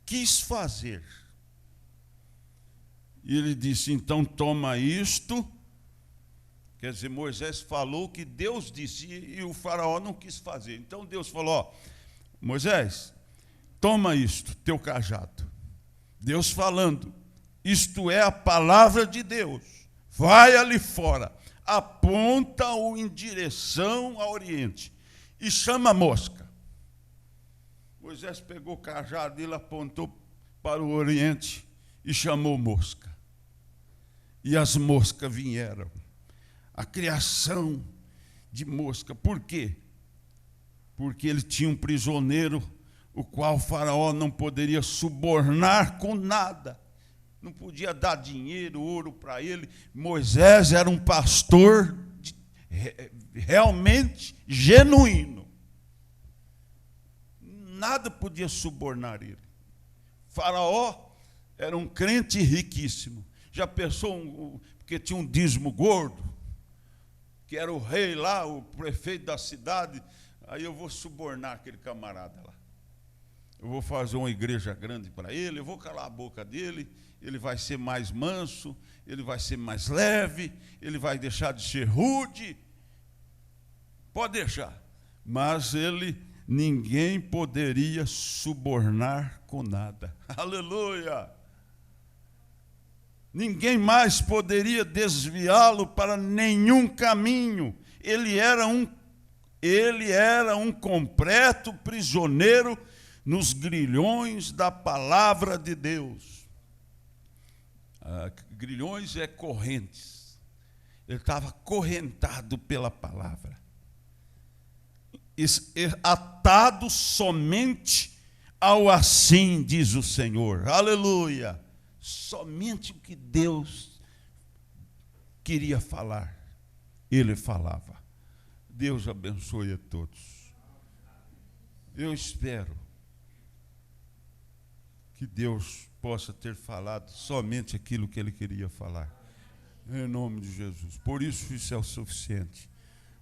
quis fazer. E ele disse: então toma isto. Quer dizer, Moisés falou o que Deus disse e o faraó não quis fazer. Então Deus falou: Moisés, toma isto, teu cajado. Deus falando: isto é a palavra de Deus. Vai ali fora, aponta-o em direção ao oriente e chama a mosca. Moisés pegou o cajado e ele apontou para o oriente e chamou mosca. E as moscas vieram. A criação de mosca. Por quê? Porque ele tinha um prisioneiro, o qual o faraó não poderia subornar com nada. Não podia dar dinheiro, ouro para ele. Moisés era um pastor realmente genuíno. Nada podia subornar ele. Faraó era um crente riquíssimo. Já pensou, porque tinha um dízimo gordo, que era o rei lá, o prefeito da cidade. Aí eu vou subornar aquele camarada lá. Eu vou fazer uma igreja grande para ele, eu vou calar a boca dele, ele vai ser mais manso, ele vai ser mais leve, ele vai deixar de ser rude. Pode deixar. Mas ninguém poderia subornar com nada. Aleluia! Ninguém mais poderia desviá-lo para nenhum caminho. Ele era um completo prisioneiro nos grilhões da palavra de Deus. Grilhões é correntes. Ele estava correntado pela palavra. atado somente ao assim, diz o Senhor. Aleluia! Somente o que Deus queria falar, Ele falava. Deus abençoe a todos. Eu espero que Deus possa ter falado somente aquilo que Ele queria falar. Em nome de Jesus. Por isso é o suficiente.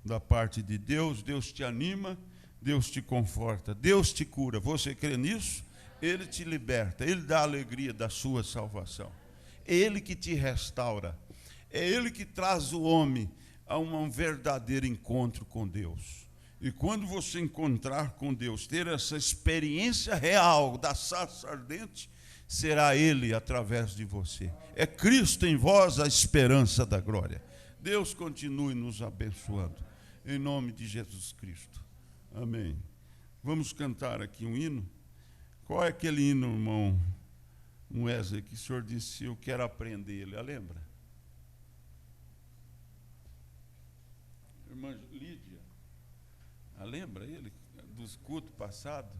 Da parte de Deus, Deus te anima, Deus te conforta, Deus te cura. Você crê nisso? Ele te liberta, Ele dá a alegria da sua salvação. É Ele que te restaura. É Ele que traz o homem a um verdadeiro encontro com Deus. E quando você encontrar com Deus, ter essa experiência real da sarça ardente, será Ele através de você. É Cristo em vós a esperança da glória. Deus continue nos abençoando. Em nome de Jesus Cristo. Amém. Vamos cantar aqui um hino. Qual é aquele hino, irmão Wesley, que o senhor disse, eu quero aprender ele? Lembra? Irmã Lídia, lembra ele dos cultos passados?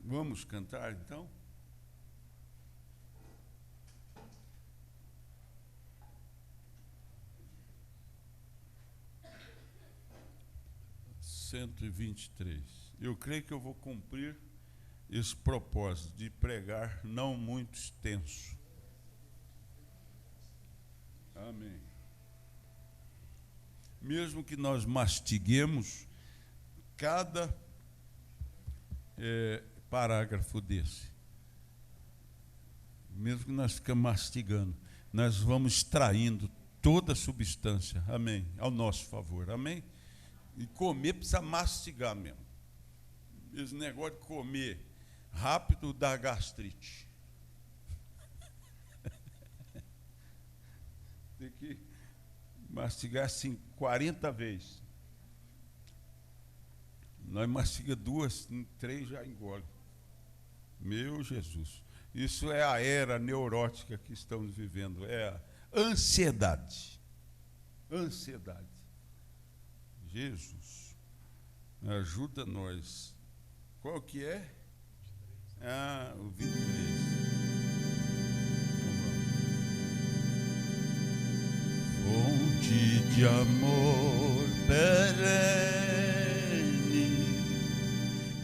Vamos cantar então? (123). Eu creio que eu vou cumprir esse propósito de pregar não muito extenso. Amém. Mesmo que nós mastiguemos cada parágrafo desse, mesmo que nós ficamos mastigando, nós vamos extraindo toda a substância, amém, ao nosso favor, amém? E comer precisa mastigar mesmo. Esse negócio de comer rápido dá gastrite. Tem que mastigar assim 40 vezes. Nós mastiga 2, 3 já engole. Meu Jesus. Isso é a era neurótica que estamos vivendo. É a ansiedade. Ansiedade. Jesus, ajuda nós. Qual que é? O 23. Fonte de amor perene,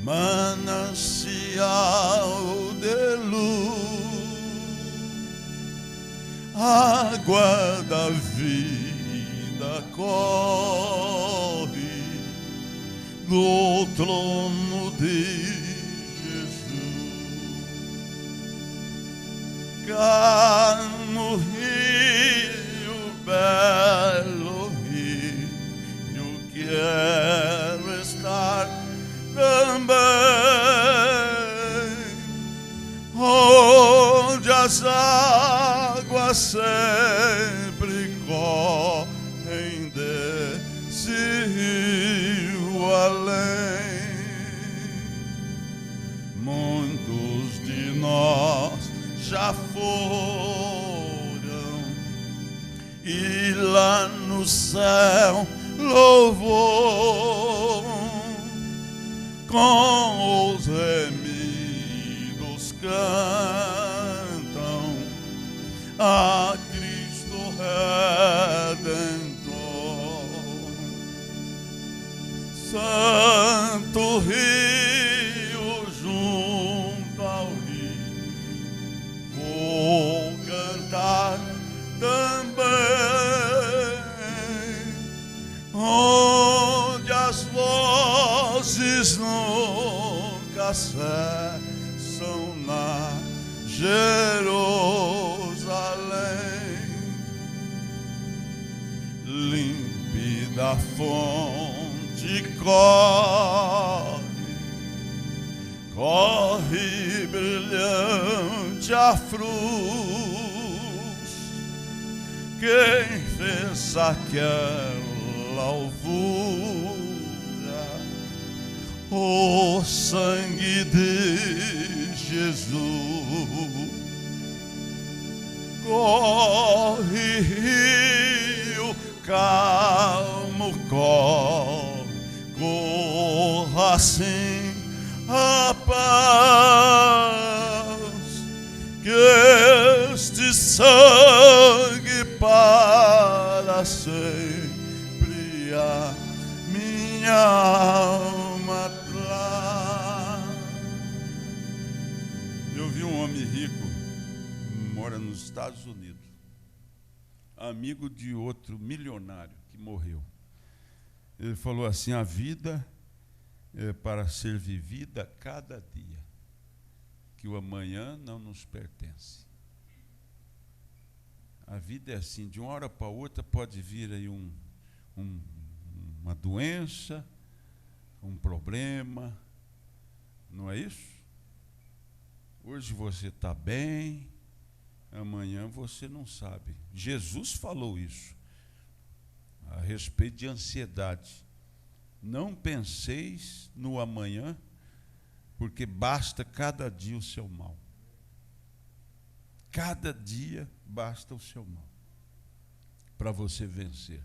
manancial de luz, água da vida corre do trono de Jesus. Cá no rio, belo rio, quero estar também, onde as águas sempre correm desse rio além. Muitos de nós já foram, e lá no céu louvor com os remidos cantam a Cristo Redentor. Santo Rio junto ao rio, vou cantar também, onde as vozes nunca cessam na Jerusalém. Límpida fonte corre brilhante a cruz. Quem fez aquela alvura? O sangue de Jesus. Corre rio calmo corra sem a paz, que este sangue para sempre a minha alma traz. Eu vi um homem rico, mora nos Estados Unidos, amigo de outro milionário que morreu. Ele falou assim: a vida é para ser vivida cada dia, que o amanhã não nos pertence. A vida é assim, de uma hora para outra pode vir aí uma doença, um problema, não é isso? Hoje você está bem, amanhã você não sabe. Jesus falou isso a respeito de ansiedade. Não penseis no amanhã, porque basta cada dia o seu mal. Cada dia basta o seu mal para você vencer.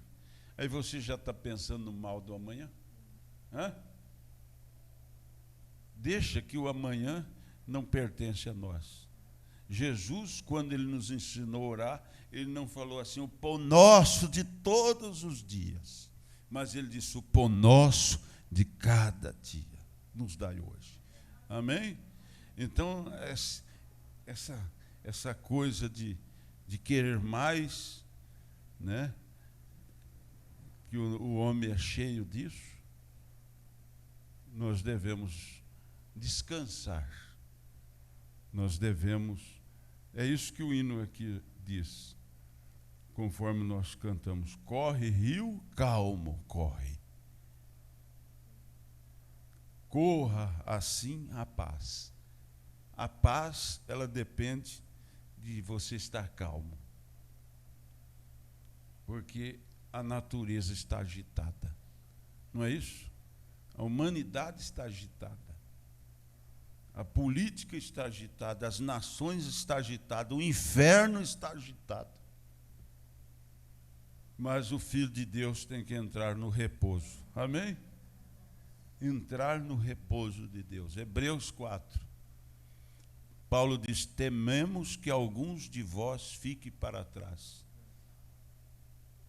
Aí você já está pensando no mal do amanhã? Hã? Deixa que o amanhã não pertence a nós. Jesus, quando ele nos ensinou a orar, ele não falou assim, o pão nosso de todos os dias, mas ele disse, o pão nosso de cada dia nos dai hoje. Amém? Então, essa coisa de querer mais, né? Que o homem é cheio disso, nós devemos descansar. Nós devemos, é isso que o hino aqui diz, conforme nós cantamos, corre rio calmo, corre. Corra assim a paz. A paz, ela depende de você estar calmo. Porque a natureza está agitada. Não é isso? A humanidade está agitada. A política está agitada, as nações estão agitadas, o inferno está agitado. Mas o Filho de Deus tem que entrar no repouso. Amém? Entrar no repouso de Deus. Hebreus 4. Paulo diz, tememos que alguns de vós fiquem para trás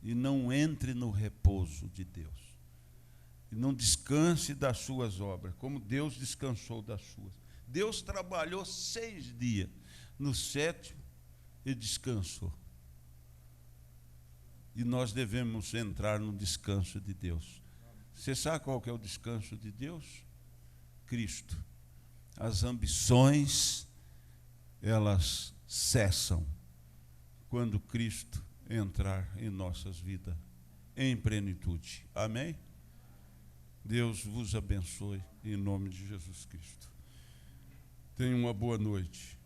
e não entre no repouso de Deus. E não descanse das suas obras, como Deus descansou das suas. Deus trabalhou 6 dias, no 7º ele descansou. E nós devemos entrar no descanso de Deus. Você sabe qual que é o descanso de Deus? Cristo. As ambições, elas cessam quando Cristo entrar em nossas vidas em plenitude. Amém? Deus vos abençoe em nome de Jesus Cristo. Tenha uma boa noite.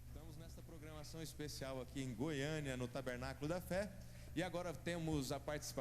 Estamos nesta programação especial aqui em Goiânia, no Tabernáculo da Fé, e agora temos a participação